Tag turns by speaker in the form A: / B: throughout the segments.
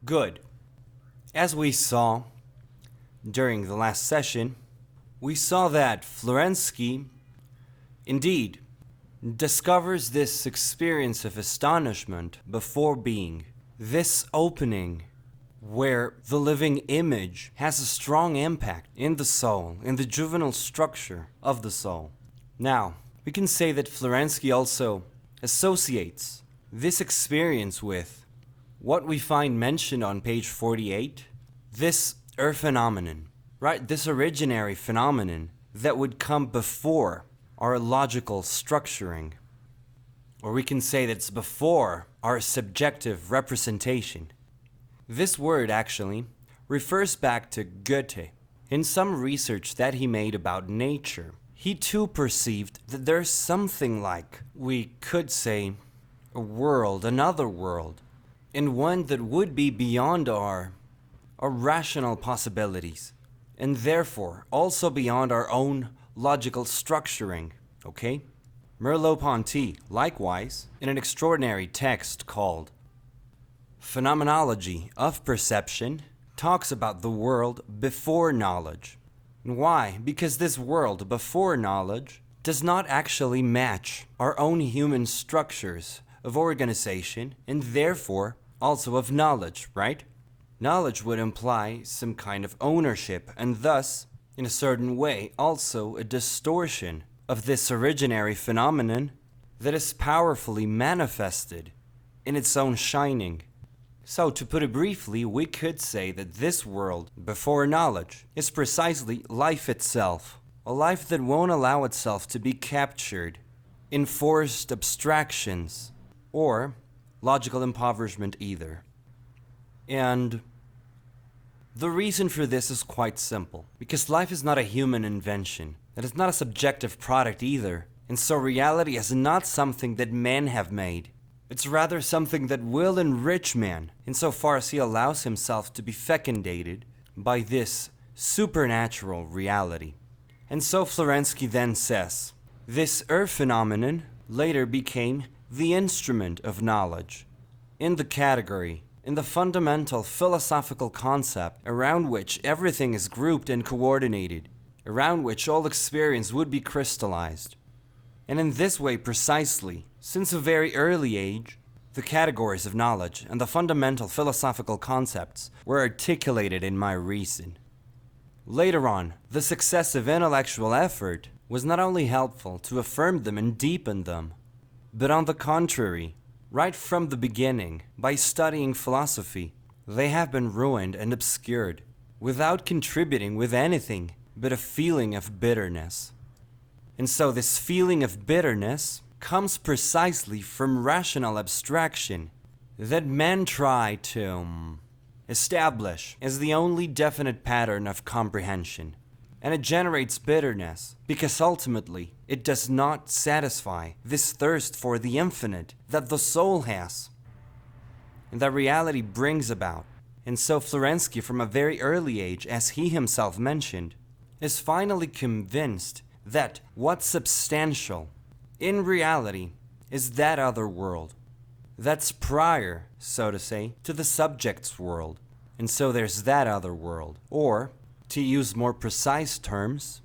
A: Good. As we saw during the last session, we saw that Florensky, indeed, discovers this experience of astonishment before being, this opening where the living image has a strong impact in the soul, in the juvenile structure of the soul. Now, we can say that Florensky also associates this experience with what we find mentioned on page 48, this phenomenon, right? This originary phenomenon that would come before our logical structuring. Or we can say that it's before our subjective representation. This word actually refers back to Goethe. In some research that he made about nature, he too perceived that there's something like, we could say, a world, another world, and one that would be beyond our rational possibilities, and therefore also beyond our own logical structuring, okay? Merleau-Ponty, likewise, in an extraordinary text called Phenomenology of Perception, talks about the world before knowledge. And why? Because this world before knowledge does not actually match our own human structures of organization and therefore also of knowledge, right? Knowledge would imply some kind of ownership and thus, in a certain way, also a distortion of this originary phenomenon that is powerfully manifested in its own shining. So, to put it briefly, we could say that this world, before knowledge, is precisely life itself. A life that won't allow itself to be captured in forced abstractions or logical impoverishment either. And the reason for this is quite simple. Because life is not a human invention. It is not a subjective product either. And so reality is not something that men have made. It's rather something that will enrich man, insofar as he allows himself to be fecundated by this supernatural reality. And so Florensky then says, this phenomenon later became the instrument of knowledge, in the category, in the fundamental philosophical concept around which everything is grouped and coordinated, around which all experience would be crystallized. And in this way precisely, since a very early age, the categories of knowledge and the fundamental philosophical concepts were articulated in my reason. Later on, the successive intellectual effort was not only helpful to affirm them and deepen them, but on the contrary, right from the beginning, by studying philosophy, they have been ruined and obscured, without contributing with anything but a feeling of bitterness. And so this feeling of bitterness comes precisely from rational abstraction that men try to establish as the only definite pattern of comprehension. And it generates bitterness because ultimately it does not satisfy this thirst for the infinite that the soul has and that reality brings about. And so Florensky, from a very early age, as he himself mentioned, is finally convinced that what's substantial in reality is that other world that's prior, so to say, to the subject's world. And so there's that other world. Or, to use more precise terms,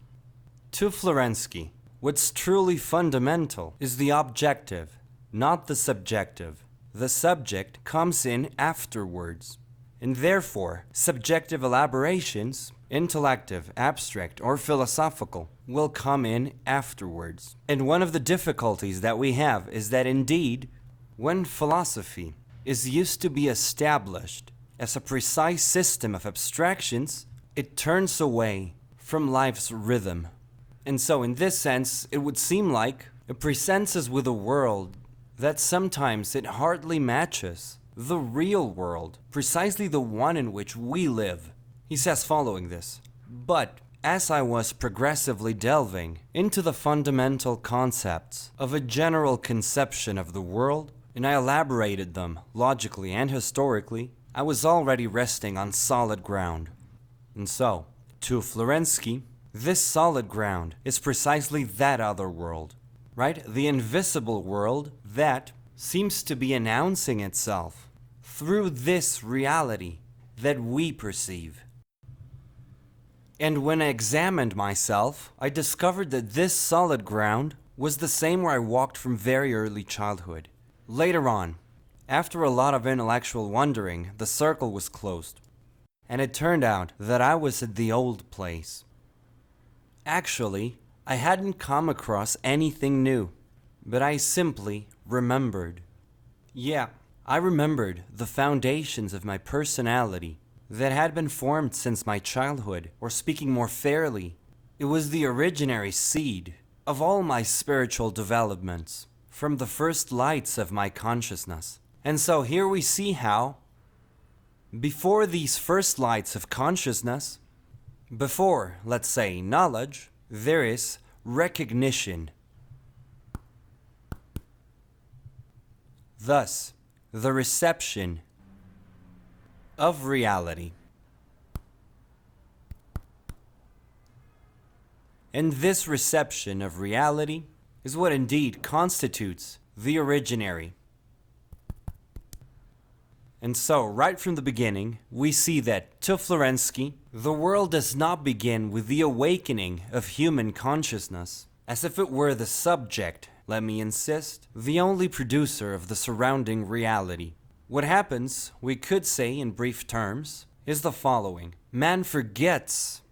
A: to Florensky, what's truly fundamental is the objective, not the subjective. The subject comes in afterwards, and therefore subjective elaborations, intellective, abstract, or philosophical, will come in afterwards. And one of the difficulties that we have is that indeed, when philosophy is used to be established as a precise system of abstractions, it turns away from life's rhythm. And so in this sense, it would seem like it presents us with a world that sometimes it hardly matches the real world, precisely the one in which we live. He says following this, but as I was progressively delving into the fundamental concepts of a general conception of the world, and I elaborated them logically and historically, I was already resting on solid ground. And so, to Florensky, this solid ground is precisely that other world, right? The invisible world that seems to be announcing itself through this reality that we perceive. And when I examined myself, I discovered that this solid ground was the same where I walked from very early childhood. Later on, after a lot of intellectual wondering, the circle was closed, and it turned out that I was at the old place. Actually, I hadn't come across anything new, but I simply remembered. Yeah, I remembered the foundations of my personality that had been formed since my childhood, or speaking more fairly, it was the originary seed of all my spiritual developments, from the first lights of my consciousness. And so here we see how, before these first lights of consciousness, before, let's say, knowledge, there is recognition. Thus, the reception of reality. And this reception of reality is what indeed constitutes the originary. And so, right from the beginning, we see that, to Florensky, the world does not begin with the awakening of human consciousness, as if it were the subject, let me insist, the only producer of the surrounding reality. What happens, we could say in brief terms, is the following. Man forgets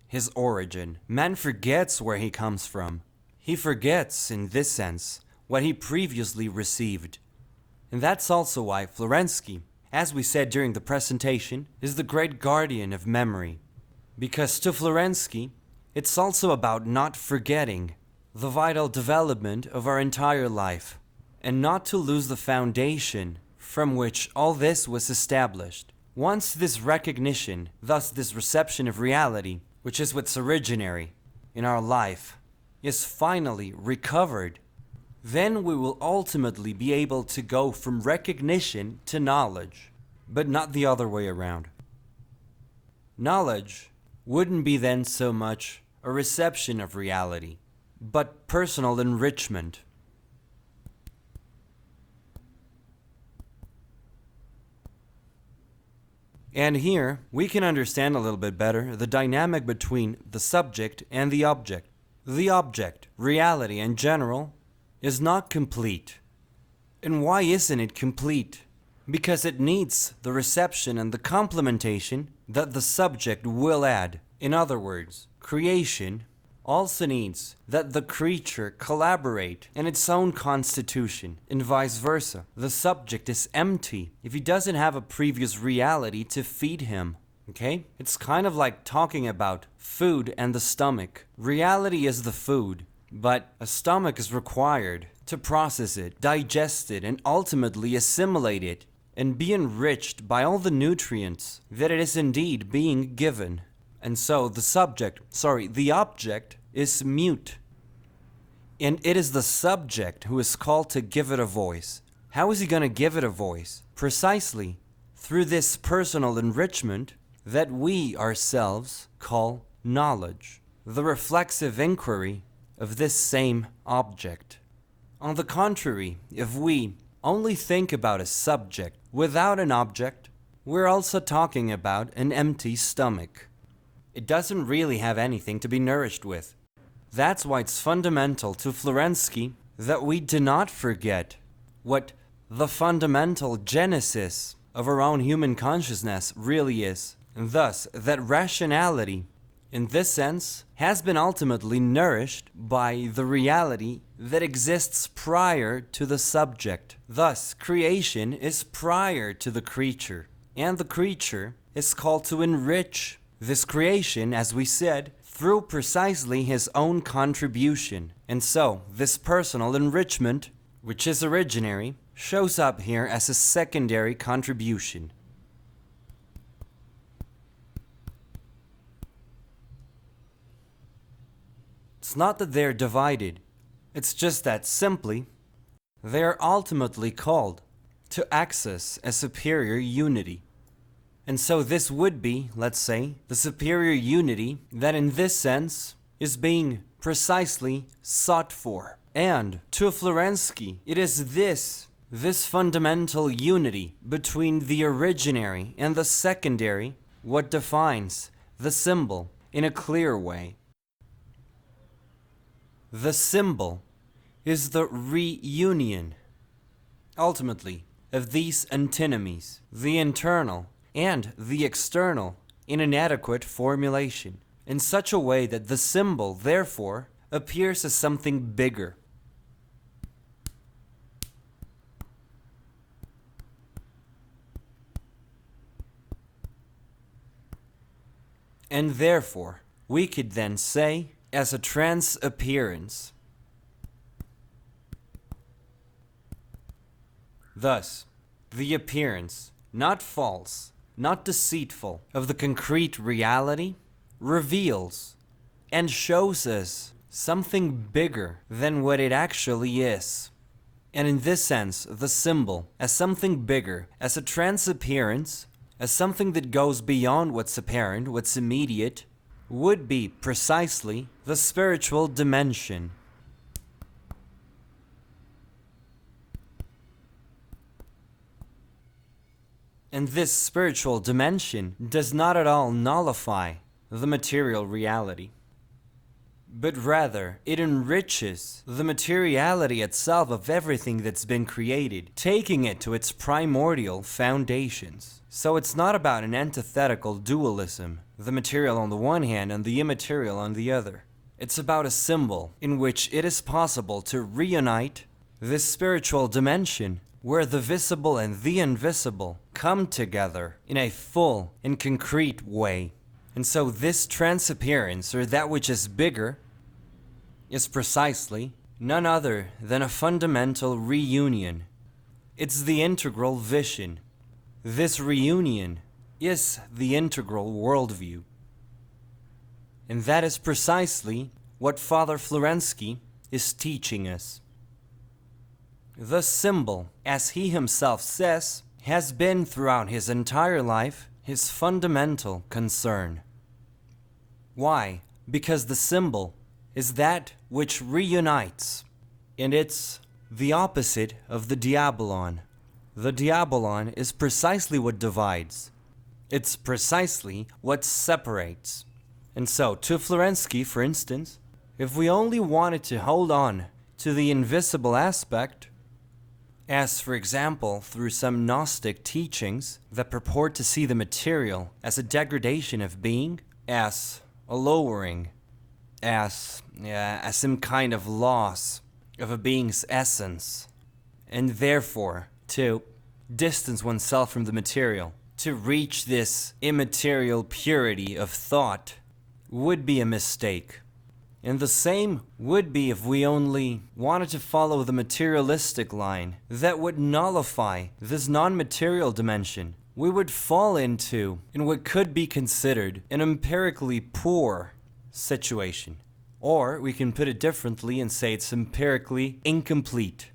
A: his origin. Man forgets where he comes from. He forgets, in this sense, what he previously received. And that's also why Florensky, as we said during the presentation, is the great guardian of memory. Because to Florensky, it's also about not forgetting the vital development of our entire life, and not to lose the foundation from which all this was established. Once this recognition, thus this reception of reality, which is what's originary in our life, is finally recovered, then we will ultimately be able to go from recognition to knowledge, but not the other way around. Knowledge wouldn't be then so much a reception of reality, but personal enrichment. And here, we can understand a little bit better the dynamic between the subject and the object. The object, reality in general, is not complete. And why isn't it complete? Because it needs the reception and the complementation that the subject will add. In other words, creation also needs that the creature collaborate in its own constitution, and vice versa. The subject is empty if he doesn't have a previous reality to feed him. Okay? It's kind of like talking about food and the stomach. Reality is the food, but a stomach is required to process it, digest it, and ultimately assimilate it, and be enriched by all the nutrients that it is indeed being given. And so the object is mute. And it is the subject who is called to give it a voice. How is he going to give it a voice? Precisely through this personal enrichment that we ourselves call knowledge, the reflexive inquiry of this same object. On the contrary, if we only think about a subject without an object, we're also talking about an empty stomach. It doesn't really have anything to be nourished with. That's why it's fundamental to Florensky that we do not forget what the fundamental genesis of our own human consciousness really is. And thus, that rationality, in this sense, has been ultimately nourished by the reality that exists prior to the subject. Thus, creation is prior to the creature, and the creature is called to enrich this creation, as we said, through precisely his own contribution. And so, this personal enrichment, which is originary, shows up here as a secondary contribution. It's not that they're divided, it's just that simply, they are ultimately called to access a superior unity. And so this would be, let's say, the superior unity that in this sense is being precisely sought for. And to Florensky, it is this this fundamental unity between the originary and the secondary, what defines the symbol in a clear way. The symbol is the reunion, ultimately, of these antinomies, the internal and the external, in an adequate formulation, in such a way that the symbol, therefore, appears as something bigger. And therefore, we could then say, as a transappearance. Thus, the appearance, not false, not deceitful, of the concrete reality, reveals and shows us something bigger than what it actually is. And in this sense, the symbol, as something bigger, as a transappearance, as something that goes beyond what's apparent, what's immediate, would be precisely the spiritual dimension. And this spiritual dimension does not at all nullify the material reality, but rather it enriches the materiality itself of everything that's been created, taking it to its primordial foundations. So it's not about an antithetical dualism, the material on the one hand and the immaterial on the other. It's about a symbol in which it is possible to reunite this spiritual dimension where the visible and the invisible come together in a full and concrete way. And so this transappearance, or that which is bigger, is precisely none other than a fundamental reunion. It's the integral vision. This reunion is the integral worldview. And that is precisely what Father Florensky is teaching us. The symbol, as he himself says, has been throughout his entire life his fundamental concern. Why? Because the symbol is that which reunites, and it's the opposite of the diabolon. The diabolon is precisely what divides. It's precisely what separates. And so, to Florensky, for instance, if we only wanted to hold on to the invisible aspect, as for example through some Gnostic teachings that purport to see the material as a degradation of being, as a lowering, as some kind of loss of a being's essence, and therefore to distance oneself from the material, to reach this immaterial purity of thought, would be a mistake. And the same would be if we only wanted to follow the materialistic line that would nullify this non-material dimension. We would fall into in what could be considered an empirically poor situation. Or we can put it differently and say it's empirically incomplete.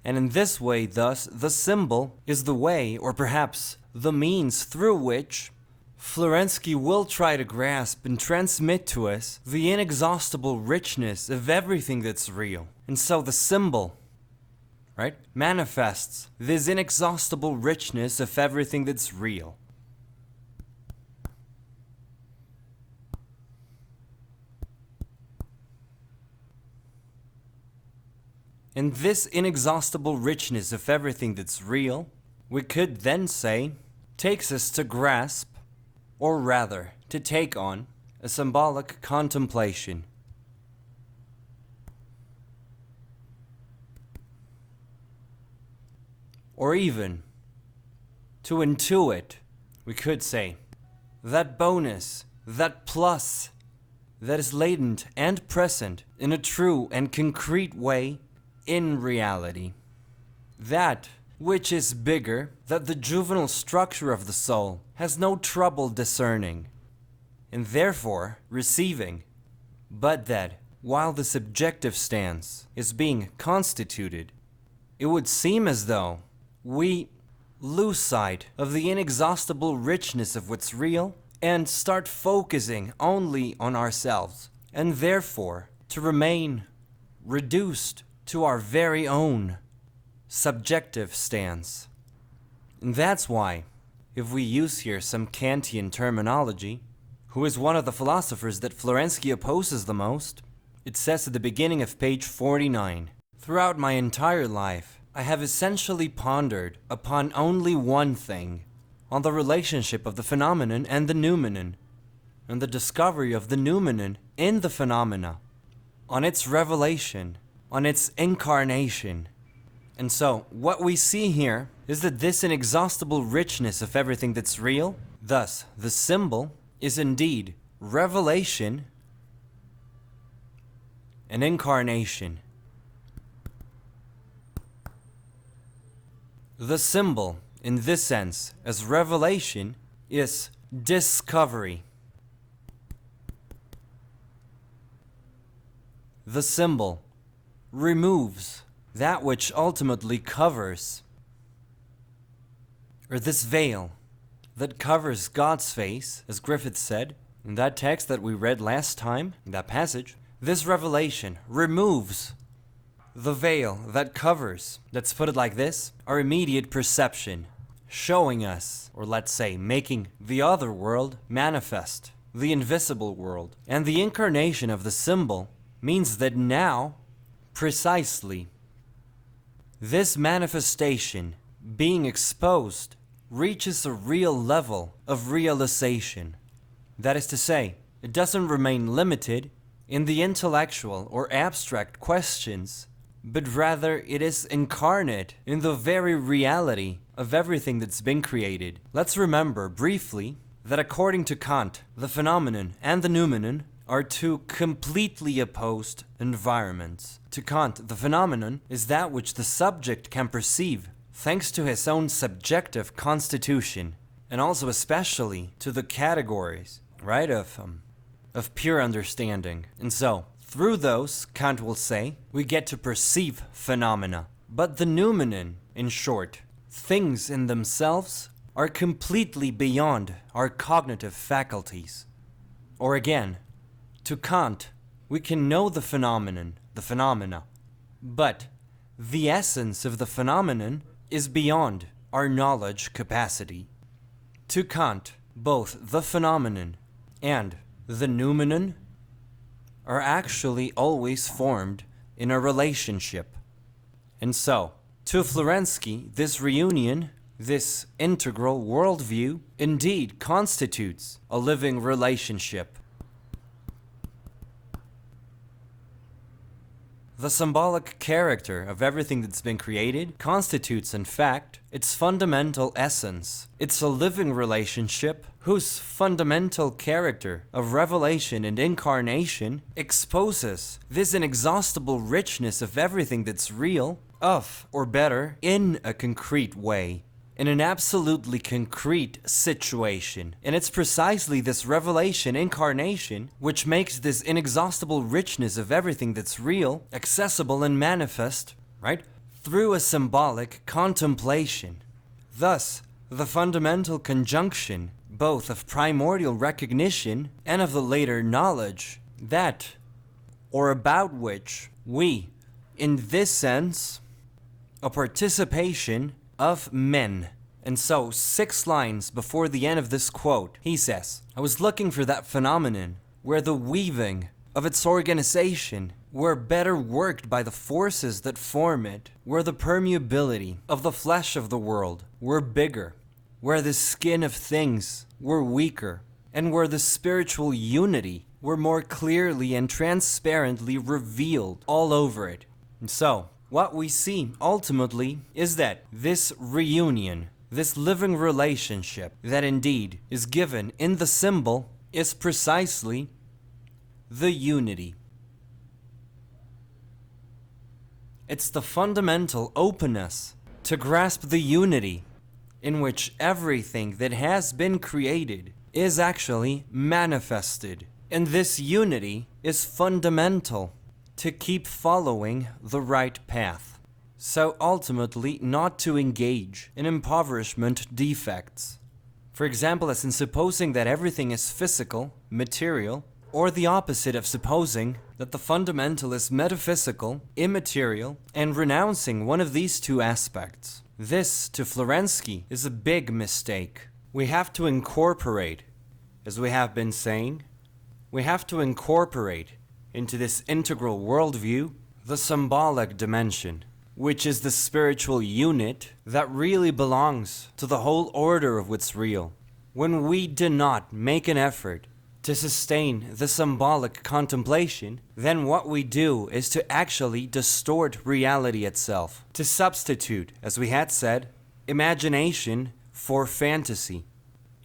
A: And in this way, thus, the symbol is the way, or perhaps the means through which Florensky will try to grasp and transmit to us the inexhaustible richness of everything that's real. And so the symbol, right, manifests this inexhaustible richness of everything that's real. And this inexhaustible richness of everything that's real, we could then say, takes us to grasp, or rather, to take on, a symbolic contemplation. Or even, to intuit, we could say, that bonus, that plus, that is latent and present in a true and concrete way in reality. That which is bigger, that the juvenile structure of the soul has no trouble discerning, and therefore receiving, but that, while the subjective stance is being constituted, it would seem as though we lose sight of the inexhaustible richness of what's real and start focusing only on ourselves, and therefore to remain reduced to our very own subjective stance. And that's why, if we use here some Kantian terminology, who is one of the philosophers that Florensky opposes the most, it says at the beginning of page 49, "Throughout my entire life, I have essentially pondered upon only one thing, on the relationship of the phenomenon and the noumenon, and the discovery of the noumenon in the phenomena, on its revelation, on its incarnation." And so, what we see here is that this inexhaustible richness of everything that's real, thus the symbol, is indeed revelation and incarnation. The symbol, in this sense, as revelation, is discovery. The symbol removes that which ultimately covers, or this veil that covers God's face, as Griffith said in that text that we read last time, in that passage. This revelation removes the veil that covers, let's put it like this, our immediate perception, showing us, or let's say, making the other world manifest, the invisible world. And the incarnation of the symbol means that now, precisely, this manifestation, being exposed, reaches a real level of realization. That is to say, it doesn't remain limited in the intellectual or abstract questions, but rather it is incarnate in the very reality of everything that's been created. Let's remember briefly that according to Kant, the phenomenon and the noumenon are two completely opposed environments. To Kant, the phenomenon is that which the subject can perceive thanks to his own subjective constitution, and also especially to the categories, right, of pure understanding. And so, through those, Kant will say, we get to perceive phenomena. But the noumenon, in short, things in themselves, are completely beyond our cognitive faculties. Or again, to Kant, we can know the phenomenon, the phenomena, but the essence of the phenomenon is beyond our knowledge capacity. To Kant, both the phenomenon and the noumenon are actually always formed in a relationship. And so, to Florensky, this reunion, this integral worldview, indeed constitutes a living relationship. The symbolic character of everything that's been created constitutes, in fact, its fundamental essence. It's a living relationship whose fundamental character of revelation and incarnation exposes this inexhaustible richness of everything that's real, of, or better, in a concrete way, in an absolutely concrete situation. And it's precisely this revelation, incarnation, which makes this inexhaustible richness of everything that's real, accessible and manifest, right, through a symbolic contemplation. Thus, the fundamental conjunction, both of primordial recognition and of the later knowledge, that, or about which, we, in this sense, a participation of men. And so, 6 lines before the end of this quote, he says, I was looking for that phenomenon where the weaving of its organization were better worked by the forces that form it, where the permeability of the flesh of the world were bigger, where the skin of things were weaker, and where the spiritual unity were more clearly and transparently revealed all over it. And so, what we see ultimately is that this reunion, this living relationship that indeed is given in the symbol, is precisely the unity. It's the fundamental openness to grasp the unity in which everything that has been created is actually manifested. And this unity is fundamental to keep following the right path. So ultimately not to engage in impoverishment defects. For example, as in supposing that everything is physical, material, or the opposite of supposing that the fundamental is metaphysical, immaterial, and renouncing one of these two aspects. This, to Florensky, is a big mistake. We have to incorporate, as we have been saying, we have to incorporate into this integral worldview the symbolic dimension, which is the spiritual unit that really belongs to the whole order of what's real. When we do not make an effort to sustain the symbolic contemplation, then what we do is to actually distort reality itself, to substitute, as we had said, imagination for fantasy.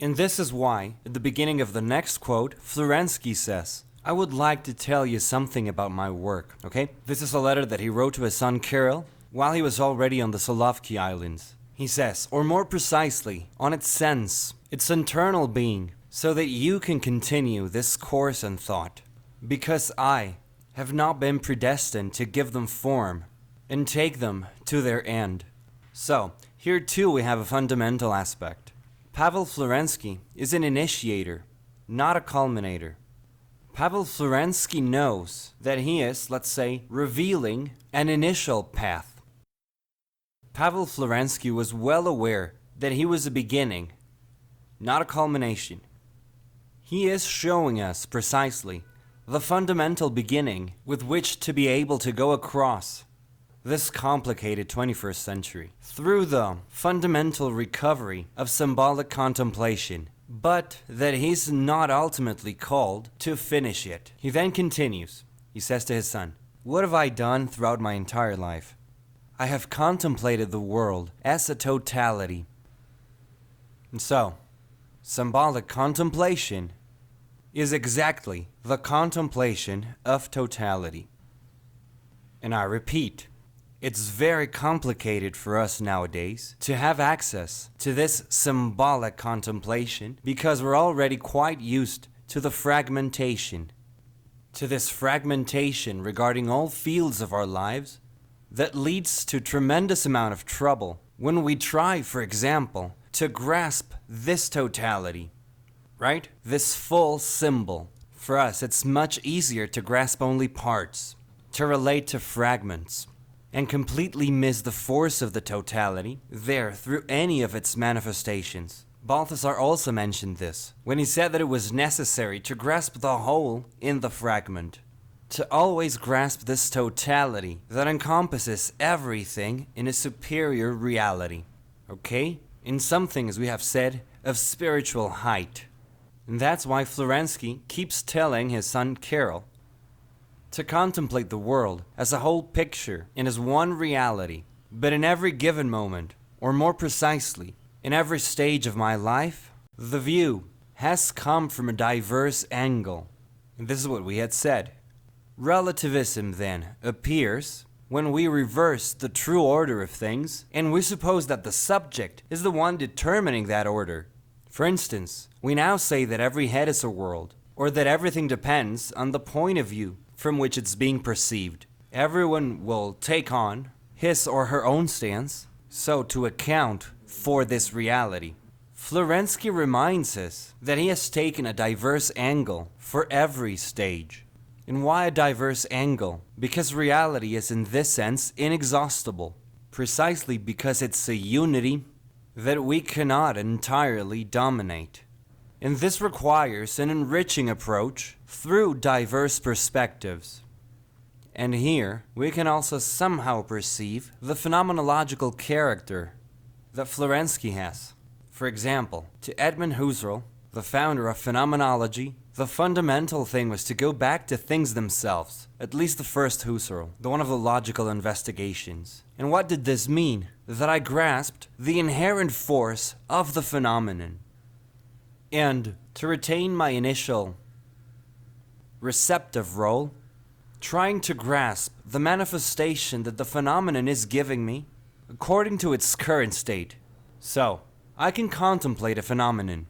A: And this is why, at the beginning of the next quote, Florensky says, I would like to tell you something about my work, okay? This is a letter that he wrote to his son Kirill while he was already on the Solovki Islands. He says, or more precisely, on its sense, its internal being, so that you can continue this course in thought, because I have not been predestined to give them form and take them to their end. So, here too we have a fundamental aspect. Pavel Florensky is an initiator, not a culminator. Pavel Florensky knows that he is, let's say, revealing an initial path. Pavel Florensky was well aware that he was a beginning, not a culmination. He is showing us precisely the fundamental beginning with which to be able to go across this complicated 21st century through the fundamental recovery of symbolic contemplation, but that he's not ultimately called to finish it. He then continues. He says to his son, what have I done throughout my entire life? I have contemplated the world as a totality. And so, symbolic contemplation is exactly the contemplation of totality. And I repeat, it's very complicated for us nowadays to have access to this symbolic contemplation because we're already quite used to the fragmentation, to this fragmentation regarding all fields of our lives that leads to tremendous amount of trouble when we try, for example, to grasp this totality, right? This full symbol. For us, it's much easier to grasp only parts, to relate to fragments, and completely miss the force of the totality there through any of its manifestations. Balthasar also mentioned this when he said that it was necessary to grasp the whole in the fragment, to always grasp this totality that encompasses everything in a superior reality, okay? In something, as we have said, of spiritual height. And that's why Florensky keeps telling his son Kirill to contemplate the world as a whole picture and as one reality, but in every given moment, or more precisely, in every stage of my life, the view has come from a diverse angle. And this is what we had said. Relativism, then, appears when we reverse the true order of things, and we suppose that the subject is the one determining that order. For instance, we now say that every head is a world, or that everything depends on the point of view from which it's being perceived. Everyone will take on his or her own stance, so to account for this reality. Florensky reminds us that he has taken a diverse angle for every stage. And why a diverse angle? Because reality is in this sense inexhaustible, precisely because it's a unity that we cannot entirely dominate. And this requires an enriching approach through diverse perspectives. And here, we can also somehow perceive the phenomenological character that Florensky has. For example, to Edmund Husserl, the founder of phenomenology, the fundamental thing was to go back to things themselves, at least the first Husserl, the one of the logical investigations. And what did this mean? That I grasped the inherent force of the phenomenon. And to retain my initial receptive role, trying to grasp the manifestation that the phenomenon is giving me according to its current state. So, I can contemplate a phenomenon,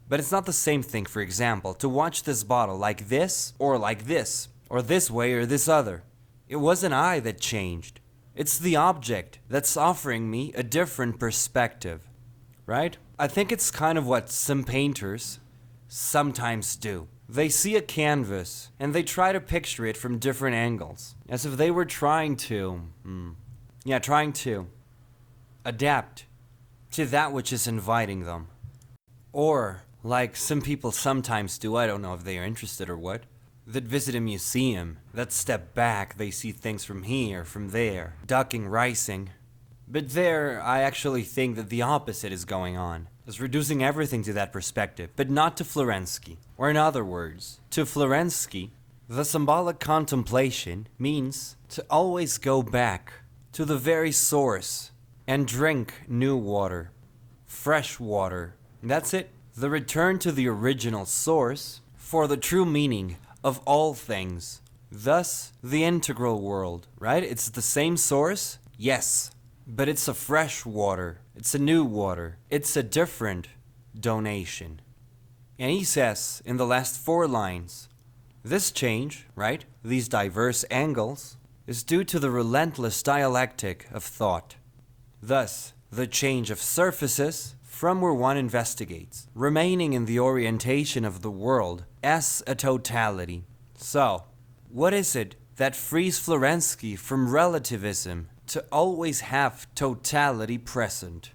A: but it's not the same thing, for example, to watch this bottle like this, or this way or this other. It wasn't I that changed. It's the object that's offering me a different perspective, right? I think it's kind of what some painters sometimes do. They see a canvas, and they try to picture it from different angles, as if they were trying to adapt to that which is inviting them. Or, like some people sometimes do, I don't know if they are interested or what, that visit a museum, that step back, they see things from here, from there, ducking, rising. But there, I actually think that the opposite is going on, is reducing everything to that perspective, but not to Florensky. Or in other words, to Florensky, the symbolic contemplation means to always go back to the very source and drink new water, fresh water. That's it. The return to the original source for the true meaning of all things. Thus, the integral world, right? It's the same source, yes, but it's a fresh water. It's a new water. It's a different donation. And he says in the last 4 lines, this change, right, these diverse angles, is due to the relentless dialectic of thought. Thus, the change of surfaces from where one investigates, remaining in the orientation of the world as a totality. So, what is it that frees Florensky from relativism to always have totality present?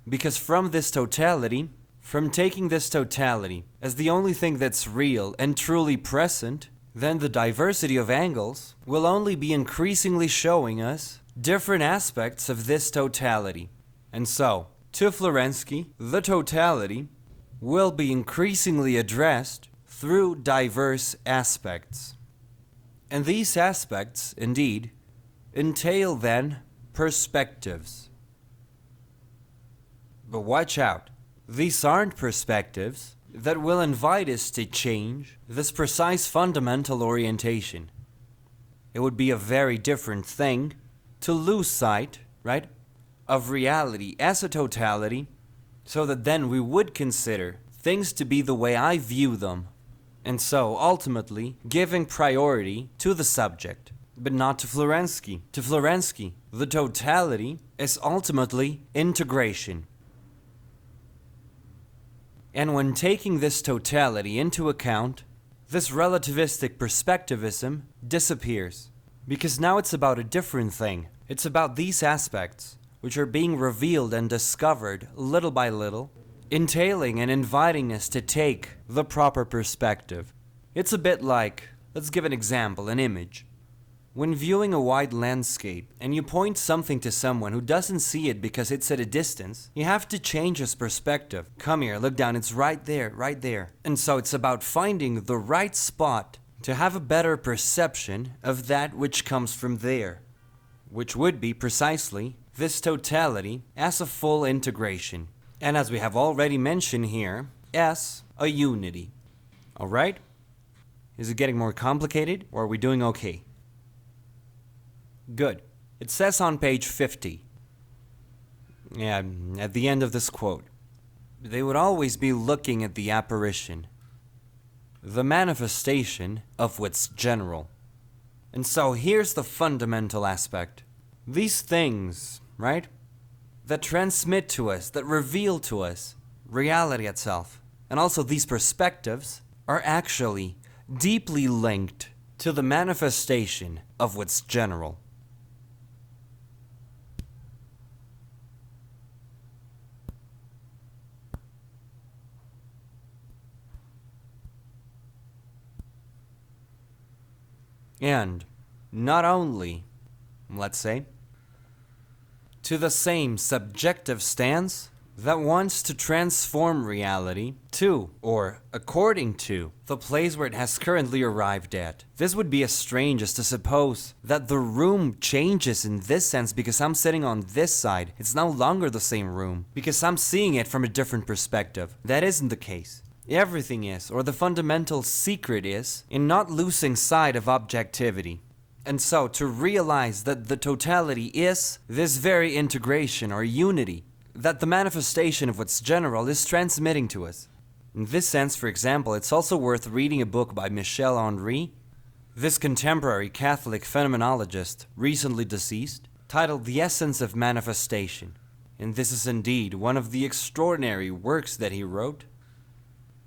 A: Because from this totality, from taking this totality as the only thing that's real and truly present, then the diversity of angles will only be increasingly showing us different aspects of this totality. And so, to Florensky, the totality will be increasingly addressed through diverse aspects. And these aspects, indeed, entail then perspectives. But watch out, these aren't perspectives that will invite us to change this precise fundamental orientation. It would be a very different thing to lose sight, right, of reality as a totality, so that then we would consider things to be the way I view them, and so ultimately giving priority to the subject, but not to Florensky. To Florensky, the totality is ultimately integration. And when taking this totality into account, this relativistic perspectivism disappears, because now it's about a different thing. It's about these aspects, which are being revealed and discovered little by little, entailing and inviting us to take the proper perspective. It's a bit like, let's give an example, an image. When viewing a wide landscape and you point something to someone who doesn't see it because it's at a distance, you have to change his perspective. Come here, look down, it's right there, right there. And so it's about finding the right spot to have a better perception of that which comes from there, which would be precisely this totality as a full integration. And as we have already mentioned here, as a unity. Alright? Is it getting more complicated, or are we doing okay? Good. It says on page 50, at the end of this quote, they would always be looking at the apparition, the manifestation of what's general. And so here's the fundamental aspect. These things, right, that transmit to us, that reveal to us reality itself, and also these perspectives are actually deeply linked to the manifestation of what's general. And not only, let's say, to the same subjective stance that wants to transform reality to, or according to, the place where it has currently arrived at. This would be as strange as to suppose that the room changes in this sense because I'm sitting on this side. It's no longer the same room because I'm seeing it from a different perspective. That isn't the case. Everything is, or the fundamental secret is, in not losing sight of objectivity. And so, to realize that the totality is this very integration or unity, that the manifestation of what's general is transmitting to us. In this sense, for example, it's also worth reading a book by Michel Henry, this contemporary Catholic phenomenologist, recently deceased, titled The Essence of Manifestation. And this is indeed one of the extraordinary works that he wrote.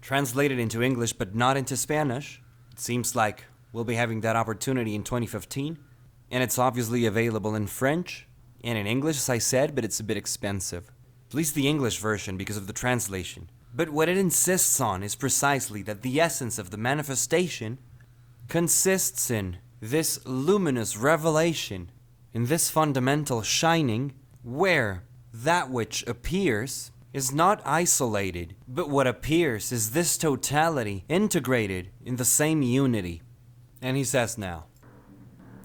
A: translated into English but not into Spanish. It seems like we'll be having that opportunity in 2015. And it's obviously available in French and in English, as I said, but it's a bit expensive. At least the English version because of the translation. But what it insists on is precisely that the essence of the manifestation consists in this luminous revelation, in this fundamental shining, where that which appears is not isolated, but what appears is this totality integrated in the same unity. And he says now,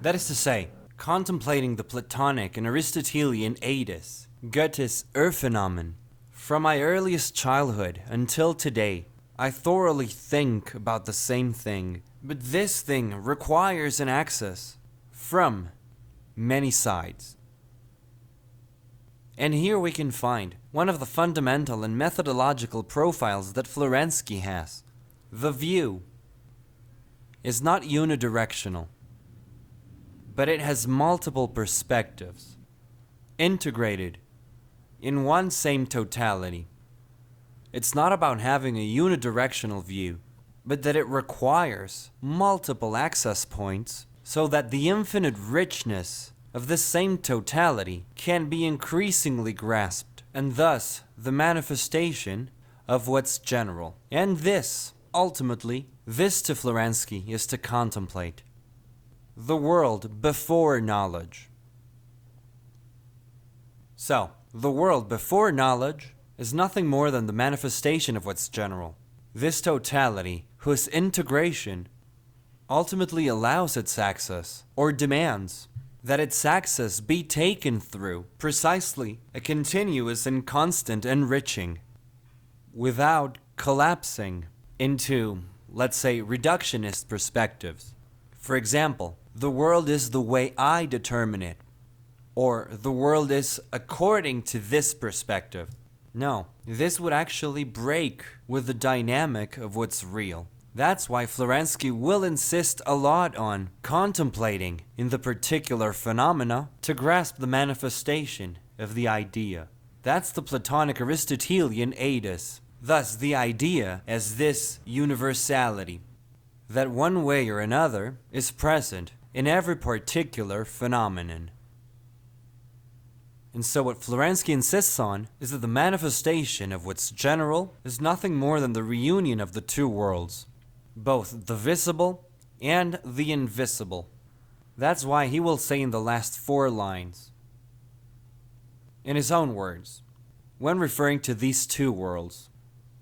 A: that is to say, contemplating the Platonic and Aristotelian eidus, Goethe's Urphänomen, from my earliest childhood until today, I thoroughly think about the same thing, but this thing requires an access from many sides. And here we can find one of the fundamental and methodological profiles that Florensky has. The view is not unidirectional, but it has multiple perspectives, integrated in one same totality. It's not about having a unidirectional view, but that it requires multiple access points so that the infinite richness of this same totality can be increasingly grasped, and thus the manifestation of what's general. And this, ultimately, this to Florensky is to contemplate the world before knowledge. So, the world before knowledge is nothing more than the manifestation of what's general. This totality, whose integration ultimately allows its access, or demands that its access be taken through precisely a continuous and constant enriching, without collapsing into, let's say, reductionist perspectives. For example, the world is the way I determine it, or the world is according to this perspective. No, this would actually break with the dynamic of what's real. That's why Florensky will insist a lot on contemplating in the particular phenomena to grasp the manifestation of the idea. That's the Platonic Aristotelian eidus. Thus, the idea as this universality, that one way or another is present in every particular phenomenon. And so what Florensky insists on is that the manifestation of what's general is nothing more than the reunion of the two worlds, both the visible and the invisible. That's why he will say in the last 4 lines, in his own words, when referring to these two worlds,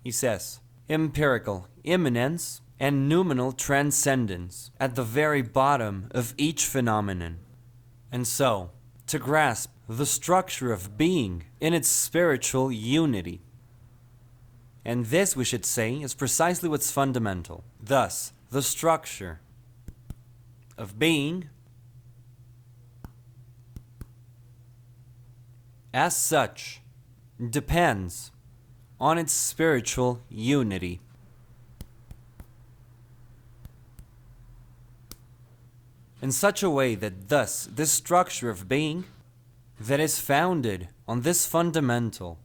A: he says, empirical immanence and noumenal transcendence at the very bottom of each phenomenon. And so, to grasp the structure of being in its spiritual unity. And this, we should say, is precisely what's fundamental. Thus, the structure of being, as such, depends on its spiritual unity. In such a way that thus, this structure of being that is founded on this fundamental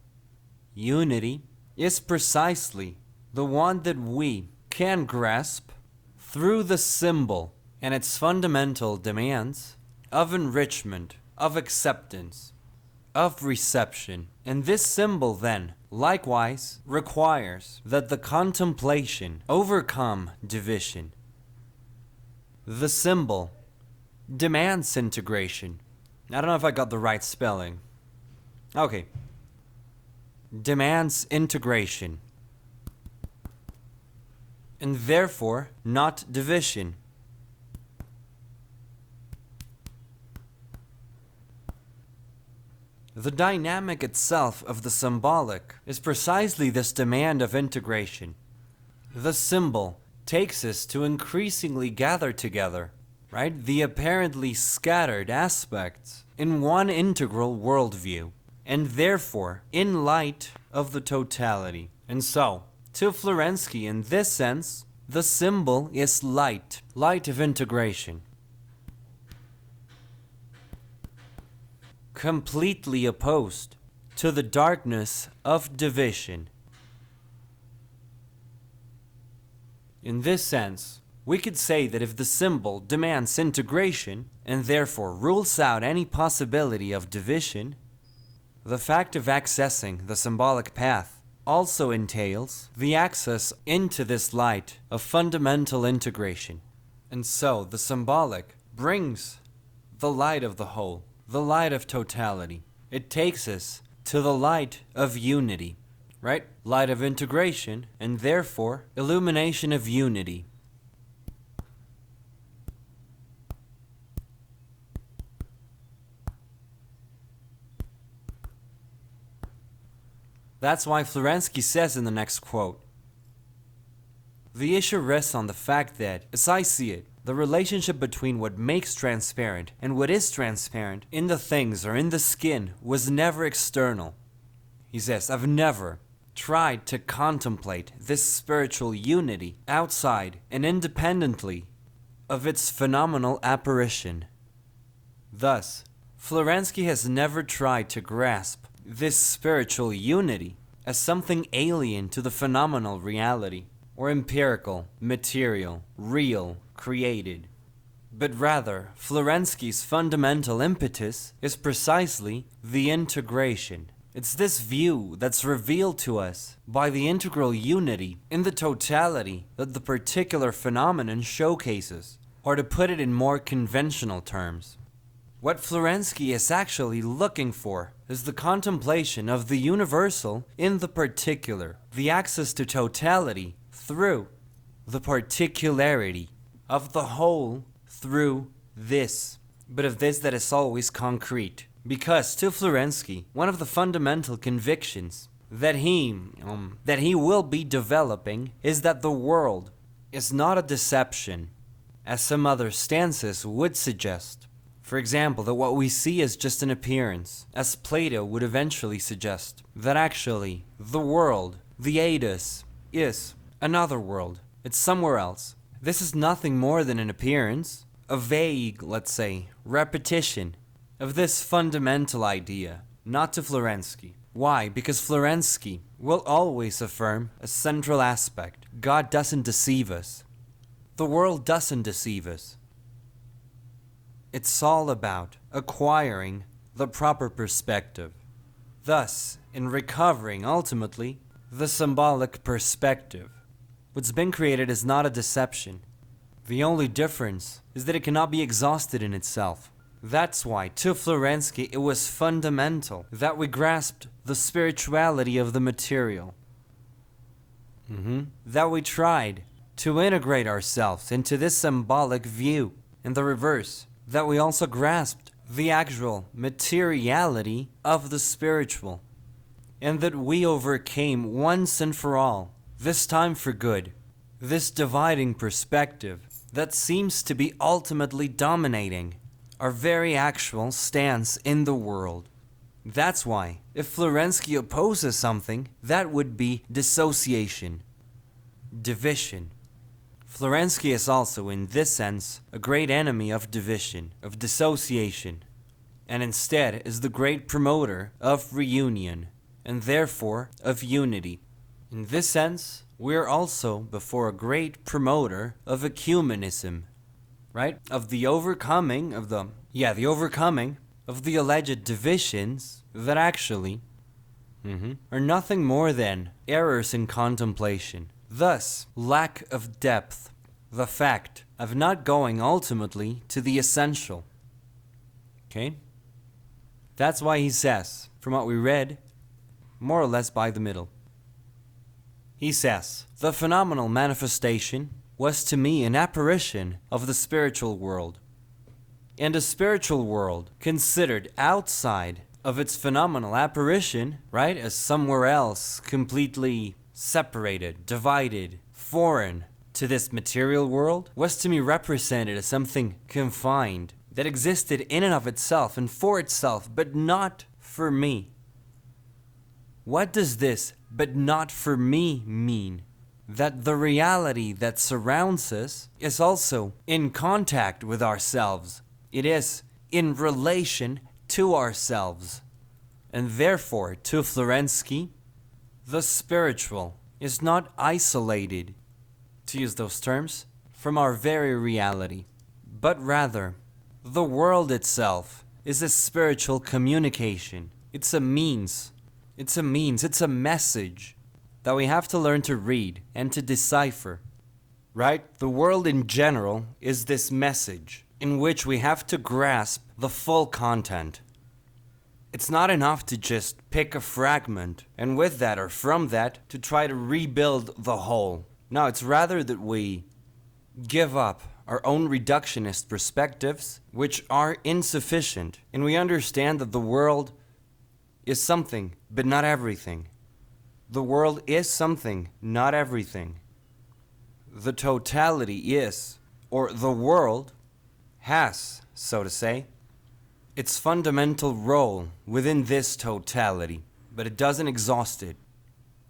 A: unity is precisely the one that we can grasp through the symbol and its fundamental demands of enrichment, of acceptance, of reception. And this symbol then, likewise, requires that the contemplation overcome division. The symbol demands integration. I don't know if I got the right spelling. Okay. Demands integration. And therefore, not division. The dynamic itself of the symbolic is precisely this demand of integration. The symbol takes us to increasingly gather together, right? The apparently scattered aspects in one integral worldview, and therefore in light of the totality. And so, to Florensky, in this sense, the symbol is light, light of integration. Completely opposed to the darkness of division. In this sense, we could say that if the symbol demands integration and therefore rules out any possibility of division, the fact of accessing the symbolic path also entails the access into this light of fundamental integration. And so the symbolic brings the light of the whole, the light of totality. It takes us to the light of unity, right? Light of integration, and therefore illumination of unity. That's why Florensky says in the next quote, "The issue rests on the fact that, as I see it, the relationship between what makes transparent and what is transparent in the things or in the skin was never external." He says, "I've never tried to contemplate this spiritual unity outside and independently of its phenomenal apparition." Thus, Florensky has never tried to grasp this spiritual unity as something alien to the phenomenal reality, or empirical, material, real, created. But rather, Florensky's fundamental impetus is precisely the integration. It's this view that's revealed to us by the integral unity in the totality that the particular phenomenon showcases, or to put it in more conventional terms, what Florensky is actually looking for is the contemplation of the universal in the particular, the access to totality through the particularity of the whole through this, but of this that is always concrete. Because to Florensky, one of the fundamental convictions that he will be developing is that the world is not a deception, as some other stances would suggest. For example, that what we see is just an appearance, as Plato would eventually suggest. That actually, the world, the eidos, is another world. It's somewhere else. This is nothing more than an appearance, a vague, let's say, repetition of this fundamental idea, not to Florensky. Why? Because Florensky will always affirm a central aspect. God doesn't deceive us. The world doesn't deceive us. It's all about acquiring the proper perspective. Thus, in recovering, ultimately, the symbolic perspective, what's been created is not a deception. The only difference is that it cannot be exhausted in itself. That's why, to Florensky, it was fundamental that we grasped the spirituality of the material. That we tried to integrate ourselves into this symbolic view. And the reverse, that we also grasped the actual materiality of the spiritual, and that we overcame once and for all, this time for good, this dividing perspective that seems to be ultimately dominating our very actual stance in the world. That's why, if Florensky opposes something, that would be dissociation, division. Florensky is also, in this sense, a great enemy of division, of dissociation, and instead is the great promoter of reunion, and therefore of unity. In this sense, we are also before a great promoter of ecumenism, right? Of the overcoming of the alleged divisions that actually are nothing more than errors in contemplation. Thus, lack of depth, the fact of not going ultimately to the essential. Okay? That's why he says, from what we read, more or less by the middle. He says, "The phenomenal manifestation was to me an apparition of the spiritual world, and a spiritual world considered outside of its phenomenal apparition, right, as somewhere else, completely separated, divided, foreign to this material world, was to me represented as something confined, that existed in and of itself and for itself, but not for me." What does this "but not for me" mean? That the reality that surrounds us is also in contact with ourselves. It is in relation to ourselves. And therefore, to Florensky, the spiritual is not isolated to use those terms, from our very reality, but rather, the world itself is a spiritual communication. It's a means, it's a message that we have to learn to read and to decipher. Right? The world in general is this message in which we have to grasp the full content. It's not enough to just pick a fragment and with that or from that to try to rebuild the whole. No, it's rather that we give up our own reductionist perspectives, which are insufficient, and we understand that the world is something, but not everything. The world is something, not everything. The totality is, or the world has, so to say, its fundamental role within this totality, but it doesn't exhaust it.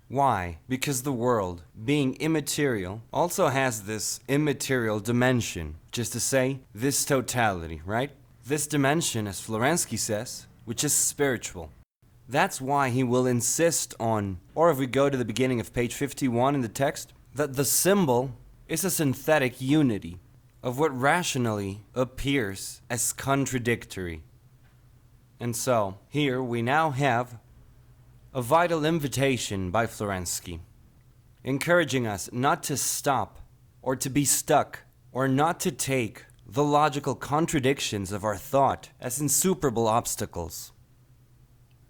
A: Why? Because the world, being immaterial, also has this immaterial dimension, just to say, this totality, right? This dimension, as Florensky says, which is spiritual. That's why he will insist on, or if we go to the beginning of page 51 in the text, that the symbol is a synthetic unity of what rationally appears as contradictory. And so, here we now have a vital invitation by Florensky, encouraging us not to stop or to be stuck or not to take the logical contradictions of our thought as insuperable obstacles.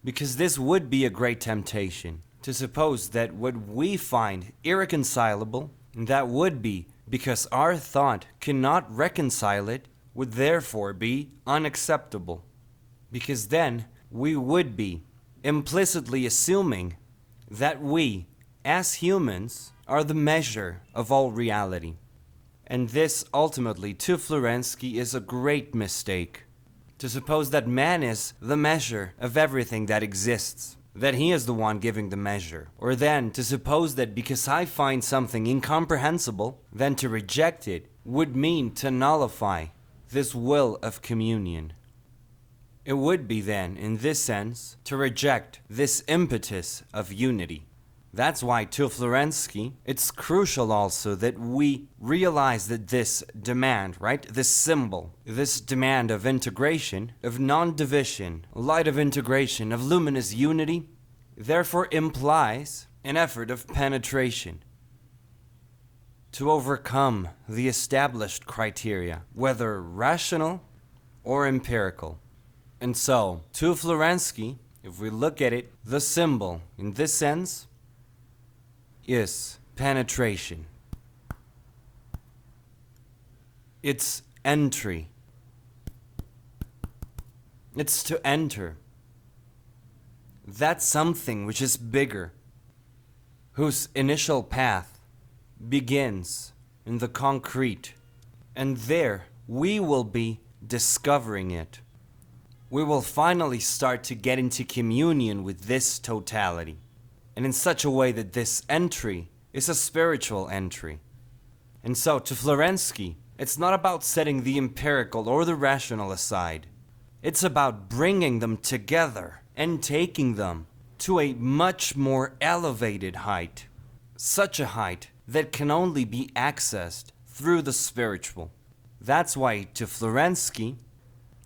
A: Because this would be a great temptation, to suppose that what we find irreconcilable, that would be because our thought cannot reconcile it, would therefore be unacceptable. Because then we would be implicitly assuming that we, as humans, are the measure of all reality. And this ultimately, to Florensky, is a great mistake. To suppose that man is the measure of everything that exists, that he is the one giving the measure, or then to suppose that because I find something incomprehensible, then to reject it would mean to nullify this will of communion. It would be then, in this sense, to reject this impetus of unity. That's why, to Florensky, it's crucial also that we realize that this demand, right, this symbol, this demand of integration, of non-division, light of integration, of luminous unity, therefore implies an effort of penetration to overcome the established criteria, whether rational or empirical. And so, to Florensky, if we look at it, the symbol, in this sense, is penetration. It's entry. It's to enter. That's something which is bigger, whose initial path begins in the concrete, and there we will be discovering it. We will finally start to get into communion with this totality, and in such a way that this entry is a spiritual entry. And so, to Florensky, it's not about setting the empirical or the rational aside. It's about bringing them together and taking them to a much more elevated height. Such a height that can only be accessed through the spiritual. That's why, to Florensky,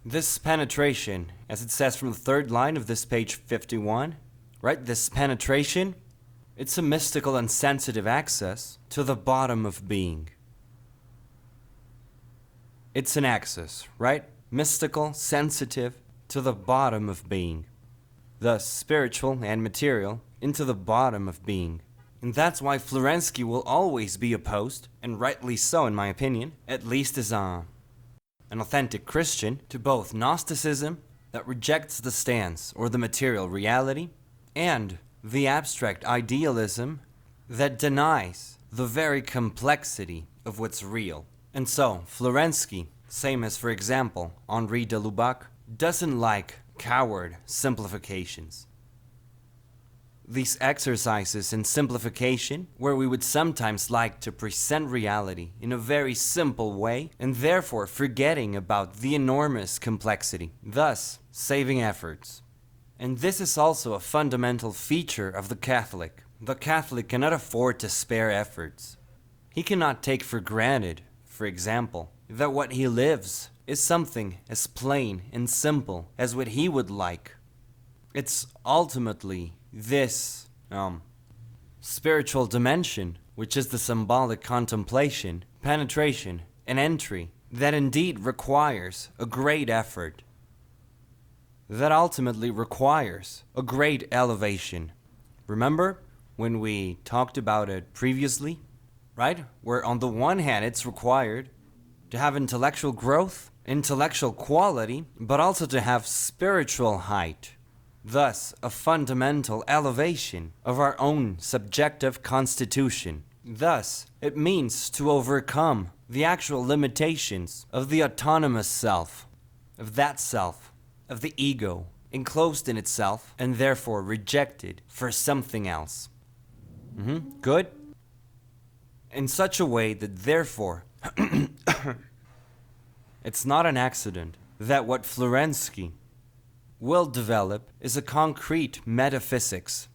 A: this penetration, as it says from the third line of this page 51, right, this penetration, it's a mystical and sensitive access to the bottom of being. It's an access, right? Mystical, sensitive, to the bottom of being. Thus, spiritual and material into the bottom of being. And that's why Florensky will always be opposed, and rightly so in my opinion, at least as an authentic Christian, to both Gnosticism, that rejects the stance or the material reality, and the abstract idealism that denies the very complexity of what's real. And so, Florensky, same as for example Henri de Lubac, doesn't like coward simplifications. These exercises in simplification, where we would sometimes like to present reality in a very simple way, and therefore forgetting about the enormous complexity, thus saving efforts. And this is also a fundamental feature of the Catholic. The Catholic cannot afford to spare efforts. He cannot take for granted, for example, that what he lives is something as plain and simple as what he would like. It's ultimately this spiritual dimension, which is the symbolic contemplation, penetration, and entry, that indeed requires a great effort, that ultimately requires a great elevation. Remember when we talked about it previously, right? Where on the one hand it's required to have intellectual growth, intellectual quality, but also to have spiritual height. Thus, a fundamental elevation of our own subjective constitution. Thus, it means to overcome the actual limitations of the autonomous self, of the ego, enclosed in itself and therefore rejected for something else. Good? In such a way that therefore, it's not an accident that what Florensky will develop is a concrete metaphysics.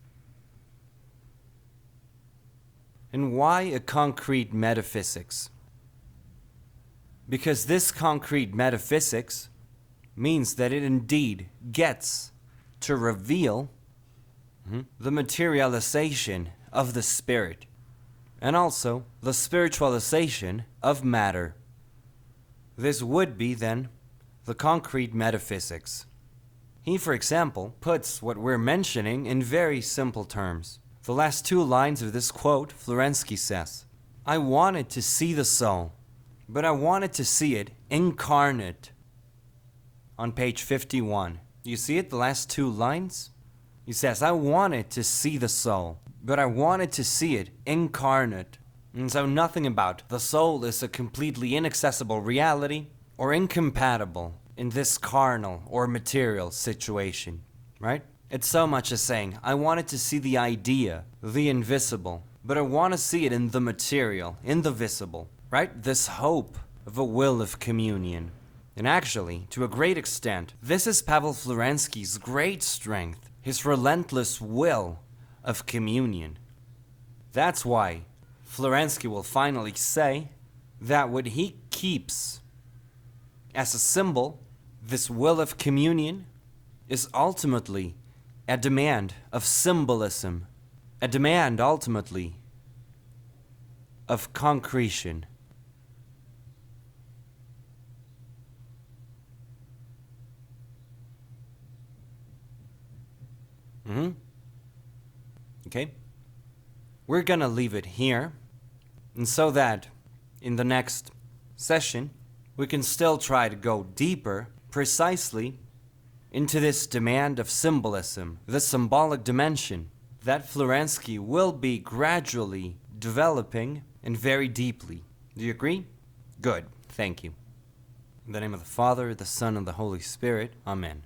A: And why a concrete metaphysics? Because this concrete metaphysics means that it indeed gets to reveal the materialization of the spirit, and also the spiritualization of matter. This would be, then, the concrete metaphysics. He, for example, puts what we're mentioning in very simple terms. The last two lines of this quote, Florensky says, "I wanted to see the soul, but I wanted to see it incarnate." On page 51. Do you see it, the last two lines? He says, "I wanted to see the soul, but I wanted to see it incarnate." And so nothing about the soul is a completely inaccessible reality or incompatible in this carnal or material situation, right? It's so much as saying, I wanted to see the idea, the invisible, but I want to see it in the material, in the visible, right? This hope of a will of communion. And actually, to a great extent, this is Pavel Florensky's great strength, his relentless will of communion. That's why Florensky will finally say that what he keeps as a symbol, this will of communion, is ultimately a demand of symbolism, a demand ultimately of concretion. Okay? We're gonna leave it here, and so that in the next session we can still try to go deeper, precisely into this demand of symbolism, the symbolic dimension that Florensky will be gradually developing and very deeply. Do you agree? Good. Thank you. In the name of the Father, the Son, and the Holy Spirit. Amen.